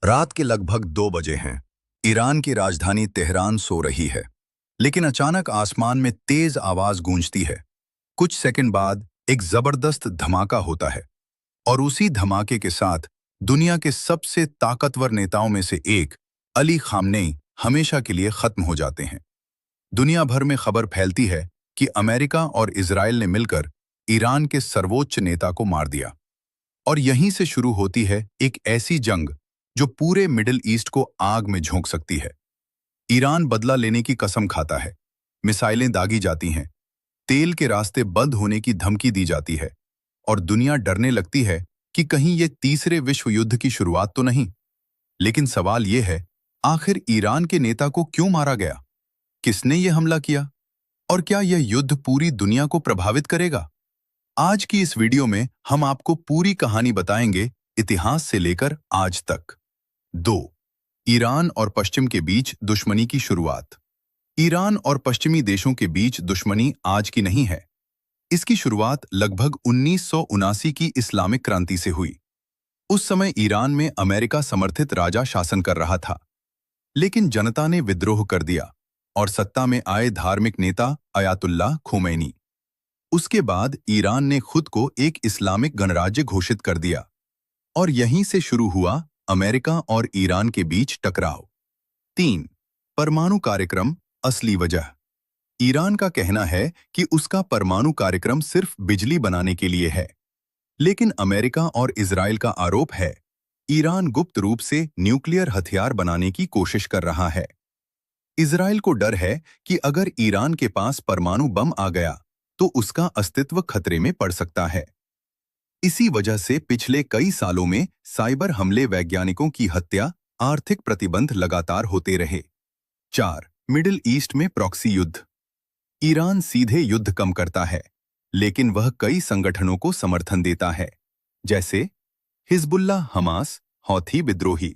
रात के लगभग 2 बजे हैं। ईरान की राजधानी तेहरान सो रही है, लेकिन अचानक आसमान में तेज आवाज गूंजती है। कुछ सेकंड बाद एक जबरदस्त धमाका होता है और उसी धमाके के साथ दुनिया के सबसे ताकतवर नेताओं में से एक अली खामनेई हमेशा के लिए खत्म हो जाते हैं। दुनिया भर में खबर फैलती है कि अमेरिका और इजराइल ने मिलकर ईरान के सर्वोच्च नेता को मार दिया। और यहीं से शुरू होती है एक ऐसी जंग जो पूरे मिडिल ईस्ट को आग में झोंक सकती है। ईरान बदला लेने की कसम खाता है, मिसाइलें दागी जाती हैं, तेल के रास्ते बंद होने की धमकी दी जाती है और दुनिया डरने लगती है कि कहीं ये तीसरे विश्व युद्ध की शुरुआत तो नहीं। लेकिन सवाल ये है, आखिर ईरान के नेता को क्यों मारा गया? किसने ये हमला किया? और क्या यह युद्ध पूरी दुनिया को प्रभावित करेगा? आज की इस वीडियो में हम आपको पूरी कहानी बताएंगे, इतिहास से लेकर आज तक। 2. ईरान और पश्चिम के बीच दुश्मनी की शुरुआत। ईरान और पश्चिमी देशों के बीच दुश्मनी आज की नहीं है। इसकी शुरुआत लगभग 1979 की इस्लामिक क्रांति से हुई। उस समय ईरान में अमेरिका समर्थित राजा शासन कर रहा था, लेकिन जनता ने विद्रोह कर दिया और सत्ता में आए धार्मिक नेता अयातुल्लाह खोमैनी। उसके बाद ईरान ने खुद को एक इस्लामिक गणराज्य घोषित कर दिया और यहीं से शुरू हुआ अमेरिका और ईरान के बीच टकराव। 3. परमाणु कार्यक्रम, असली वजह। ईरान का कहना है कि उसका परमाणु कार्यक्रम सिर्फ बिजली बनाने के लिए है, लेकिन अमेरिका और इजराइल का आरोप है ईरान गुप्त रूप से न्यूक्लियर हथियार बनाने की कोशिश कर रहा है। इजराइल को डर है कि अगर ईरान के पास परमाणु बम आ गया तो उसका अस्तित्व खतरे में पड़ सकता है। इसी वजह से पिछले कई सालों में साइबर हमले, वैज्ञानिकों की हत्या, आर्थिक प्रतिबंध लगातार होते रहे। 4. मिडिल ईस्ट में प्रॉक्सी युद्ध। ईरान सीधे युद्ध कम करता है, लेकिन वह कई संगठनों को समर्थन देता है, जैसे हिजबुल्लाह, हमास, हौथी विद्रोही।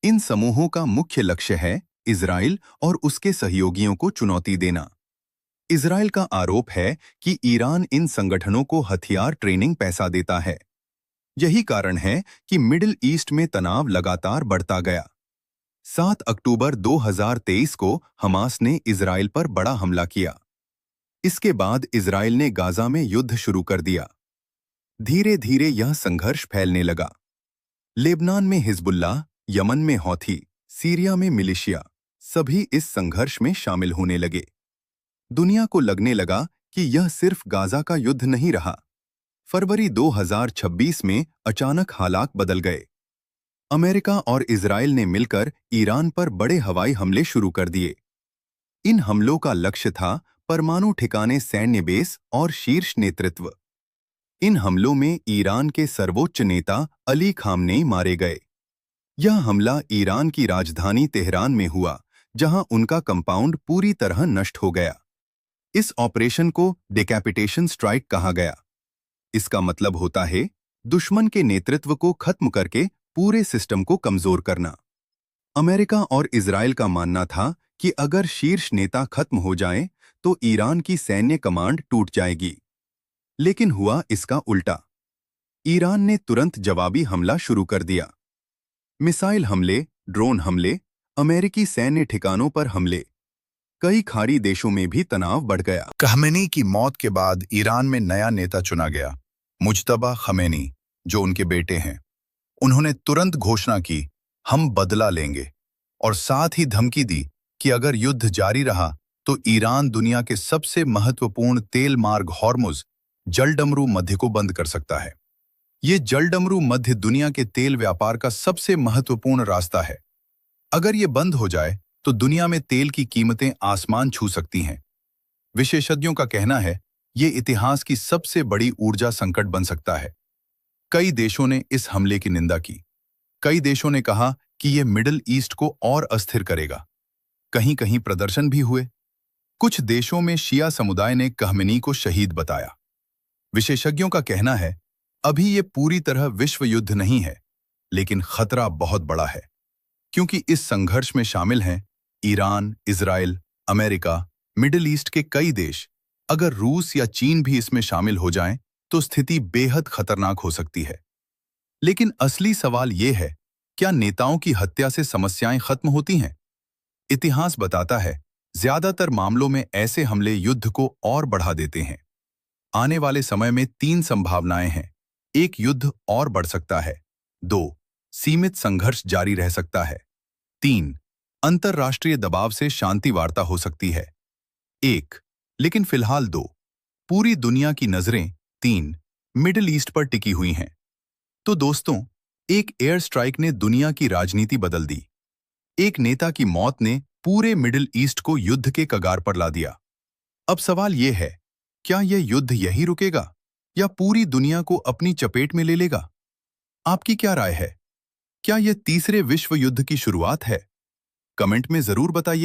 इन समूहों का मुख्य लक्ष्य है इजराइल और उसके सहयोगियों को चुनौती देना। इजराइल का आरोप है कि ईरान इन संगठनों को हथियार, ट्रेनिंग, पैसा देता है। यही कारण है कि मिडिल ईस्ट में तनाव लगातार बढ़ता गया। 7 अक्टूबर 2023 को हमास ने इजराइल पर बड़ा हमला किया। इसके बाद इजराइल ने गाजा में युद्ध शुरू कर दिया। धीरे धीरे यह संघर्ष फैलने लगा। लेबनान में हिजबुल्लाह, यमन में हौथी, सीरिया में मिलिशिया, सभी इस संघर्ष में शामिल होने लगे। दुनिया को लगने लगा कि यह सिर्फ गाजा का युद्ध नहीं रहा। फरवरी 2026 में अचानक हालात बदल गए। अमेरिका और इजराइल ने मिलकर ईरान पर बड़े हवाई हमले शुरू कर दिए। इन हमलों का लक्ष्य था परमाणु ठिकाने, सैन्य बेस और शीर्ष नेतृत्व। इन हमलों में ईरान के सर्वोच्च नेता अली खामनेई मारे गए। यह हमला ईरान की राजधानी तेहरान में हुआ, जहां उनका कंपाउंड पूरी तरह नष्ट हो गया। इस ऑपरेशन को डिकैपिटेशन स्ट्राइक कहा गया। इसका मतलब होता है दुश्मन के नेतृत्व को खत्म करके पूरे सिस्टम को कमजोर करना। अमेरिका और इजराइल का मानना था कि अगर शीर्ष नेता खत्म हो जाए तो ईरान की सैन्य कमांड टूट जाएगी। लेकिन हुआ इसका उल्टा। ईरान ने तुरंत जवाबी हमला शुरू कर दिया। मिसाइल हमले, ड्रोन हमले, अमेरिकी सैन्य ठिकानों पर हमले। कई खाड़ी देशों में भी तनाव बढ़ गया। खमेनी की मौत के बाद ईरान में नया नेता चुना गया, मुज्तबा खमेनी, जो उनके बेटे हैं। उन्होंने तुरंत घोषणा की, हम बदला लेंगे, और साथ ही धमकी दी कि अगर युद्ध जारी रहा तो ईरान दुनिया के सबसे महत्वपूर्ण तेल मार्ग हॉर्मुज, जलडमरू मध्य को बंद कर सकता है। ये जलडमरू मध्य दुनिया के तेल व्यापार का सबसे महत्वपूर्ण रास्ता है। अगर ये बंद हो जाए तो दुनिया में तेल की कीमतें आसमान छू सकती हैं। विशेषज्ञों का कहना है ये इतिहास की सबसे बड़ी ऊर्जा संकट बन सकता है। कई देशों ने इस हमले की निंदा की। कई देशों ने कहा कि यह मिडिल ईस्ट को और अस्थिर करेगा। कहीं कहीं प्रदर्शन भी हुए। कुछ देशों में शिया समुदाय ने खमेनी को शहीद बताया। विशेषज्ञों का कहना है अभी ये पूरी तरह विश्व युद्ध नहीं है, लेकिन खतरा बहुत बड़ा है, क्योंकि इस संघर्ष में शामिल हैं Iran, Israel, America, middle east के कई देश। अगर रूस या चीन भी इसमें शामिल हो जाएं, तो स्थिति बेहद खतरनाक हो सकती है। लेकिन असली सवाल ये है क्या नेताओं की हत्या से समस्याएं खत्म होती हैं? इतिहास बताता है, ज्यादातर मामलों में ऐसे हमले युद्ध को और बढ़ा देते हैं। आने वाले समय में 3 संभावनाएं हैं। 1, युद्ध और बढ़ सकता है। 2, सीमित संघर्ष जारी रह सकता है। 3, अंतर्राष्ट्रीय दबाव से शांति वार्ता हो सकती है। 1, लेकिन फिलहाल 2, पूरी दुनिया की नजरें 3, मिडिल ईस्ट पर टिकी हुई हैं। तो दोस्तों, एक एयर स्ट्राइक ने दुनिया की राजनीति बदल दी। एक नेता की मौत ने पूरे मिडिल ईस्ट को युद्ध के कगार पर ला दिया। अब सवाल यह है, क्या यह युद्ध यहीं रुकेगा या पूरी दुनिया को अपनी चपेट में ले लेगा? आपकी क्या राय है? क्या यह तीसरे विश्व युद्ध की शुरुआत है? कमेंट में जरूर बताइए।